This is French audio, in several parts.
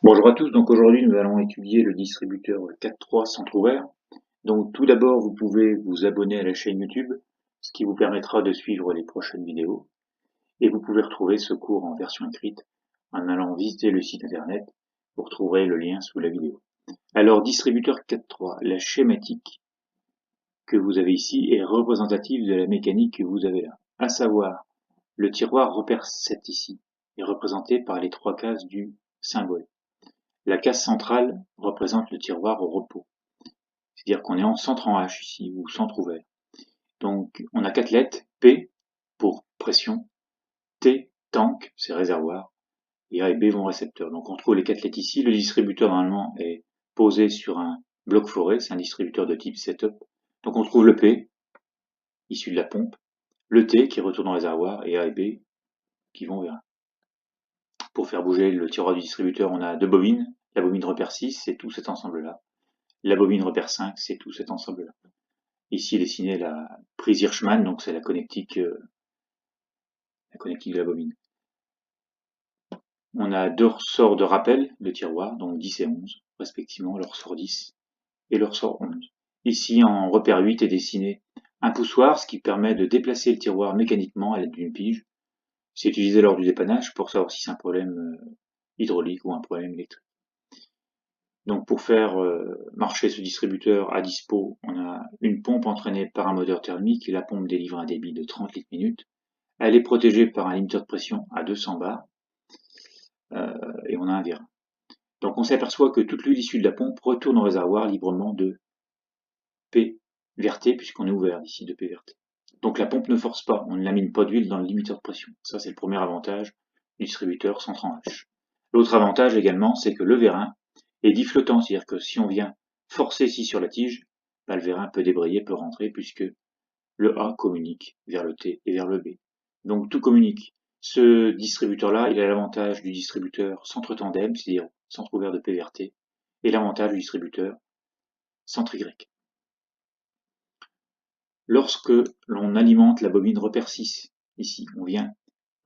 Bonjour à tous, donc aujourd'hui nous allons étudier le distributeur 4.3 centre ouvert. Donc tout d'abord vous pouvez vous abonner à la chaîne YouTube, ce qui vous permettra de suivre les prochaines vidéos. Et vous pouvez retrouver ce cours en version écrite en allant visiter le site internet, vous retrouverez le lien sous la vidéo. Alors distributeur 4.3, la schématique que vous avez ici est représentative de la mécanique que vous avez là. À savoir, le tiroir repère 7 ici est représenté par les trois cases du symbole. La case centrale représente le tiroir au repos. C'est-à-dire qu'on est en centre en H ici, ou centre ouvert. Donc on a 4 lettres, P pour pression, T, tank, c'est réservoir, et A et B vont récepteur. Donc on trouve les 4 lettres ici. Le distributeur normalement est posé sur un bloc foré, c'est un distributeur de type setup. Donc on trouve le P, issu de la pompe, le T qui retourne au réservoir, et A et B qui vont vers A. Pour faire bouger le tiroir du distributeur, on a deux bobines. La bobine repère 6, c'est tout cet ensemble-là. La bobine repère 5, c'est tout cet ensemble-là. Ici est dessinée la prise Hirschman, donc c'est la connectique de la bobine. On a deux ressorts de rappel de tiroir, donc 10 et 11, respectivement, le ressort 10 et le ressort 11. Ici, en repère 8 est dessiné un poussoir, ce qui permet de déplacer le tiroir mécaniquement à l'aide d'une pige. C'est utilisé lors du dépannage pour savoir si c'est un problème hydraulique ou un problème électrique. Donc pour faire marcher ce distributeur à dispo, on a une pompe entraînée par un moteur thermique et la pompe délivre un débit de 30 litres minute. Elle est protégée par un limiteur de pression à 200 bars et on a un vérin. Donc on s'aperçoit que toute l'huile issue de la pompe retourne au réservoir librement de P vers T puisqu'on est ouvert ici de P vers T. Donc la pompe ne force pas, on ne lamine pas d'huile dans le limiteur de pression. Ça c'est le premier avantage du distributeur centre en H. L'autre avantage également, c'est que le vérin est diflottant, c'est-à-dire que si on vient forcer ici sur la tige, le vérin peut débrayer, peut rentrer puisque le A communique vers le T et vers le B. Donc tout communique. Ce distributeur-là, il a l'avantage du distributeur centre tandem, c'est-à-dire centre ouvert de P vers T, et l'avantage du distributeur centre Y. Lorsque l'on alimente la bobine repère 6, ici, on vient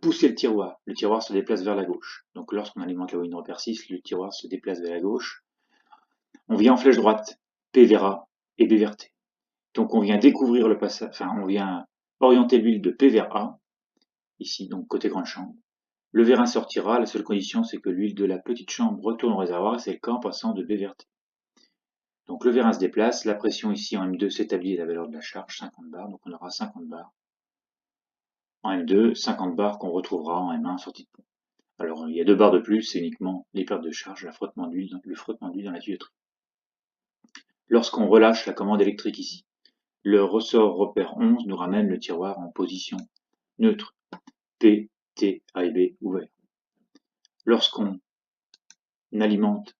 pousser le tiroir se déplace vers la gauche. Donc lorsqu'on alimente la bobine repère 6, le tiroir se déplace vers la gauche. On vient en flèche droite, P vers A et B vers T. Donc on vient découvrir le passage, enfin on vient orienter l'huile de P vers A, ici donc côté grande chambre. Le vérin sortira, la seule condition c'est que l'huile de la petite chambre retourne au réservoir, et c'est le cas en passant de B vers T. Donc le vérin se déplace, la pression ici en M2 s'établit à la valeur de la charge, 50 bars, donc on aura 50 bars. En M2, 50 bars qu'on retrouvera en M1 sortie de pompe. Alors il y a 2 barres de plus, c'est uniquement les pertes de charge, le frottement d'huile dans la tuyauterie. Lorsqu'on relâche la commande électrique ici, le ressort repère 11 nous ramène le tiroir en position neutre, P, T, A et B ouvert. Lorsqu'on alimente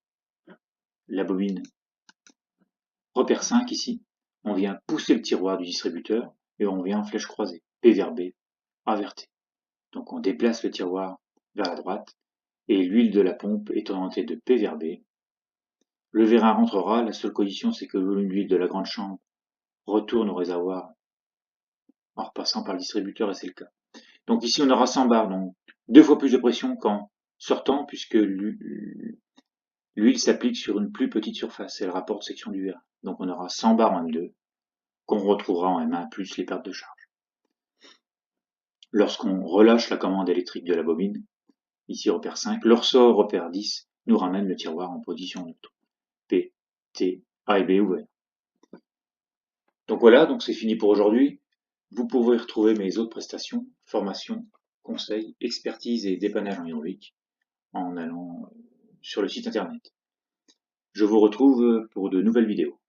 la bobine repère 5 ici, on vient pousser le tiroir du distributeur et on vient en flèche croisée, P vers B, A vers T. Donc on déplace le tiroir vers la droite et l'huile de la pompe est orientée de P vers B. Le vérin rentrera, la seule condition c'est que l'huile de la grande chambre retourne au réservoir en repassant par le distributeur et c'est le cas. Donc ici on aura 100 bars, donc 2 fois plus de pression qu'en sortant puisque l'huile s'applique sur une plus petite surface, c'est le rapport de section du vérin. Donc on aura 100 bars en M2 qu'on retrouvera en M1 plus les pertes de charge. Lorsqu'on relâche la commande électrique de la bobine, ici repère 5, le ressort repère 10 nous ramène le tiroir en position neutre. P, T, A et B ouvert. Donc voilà, donc c'est fini pour aujourd'hui. Vous pouvez retrouver mes autres prestations, formations, conseils, expertise et dépannage en hydraulique en allant sur le site internet. Je vous retrouve pour de nouvelles vidéos.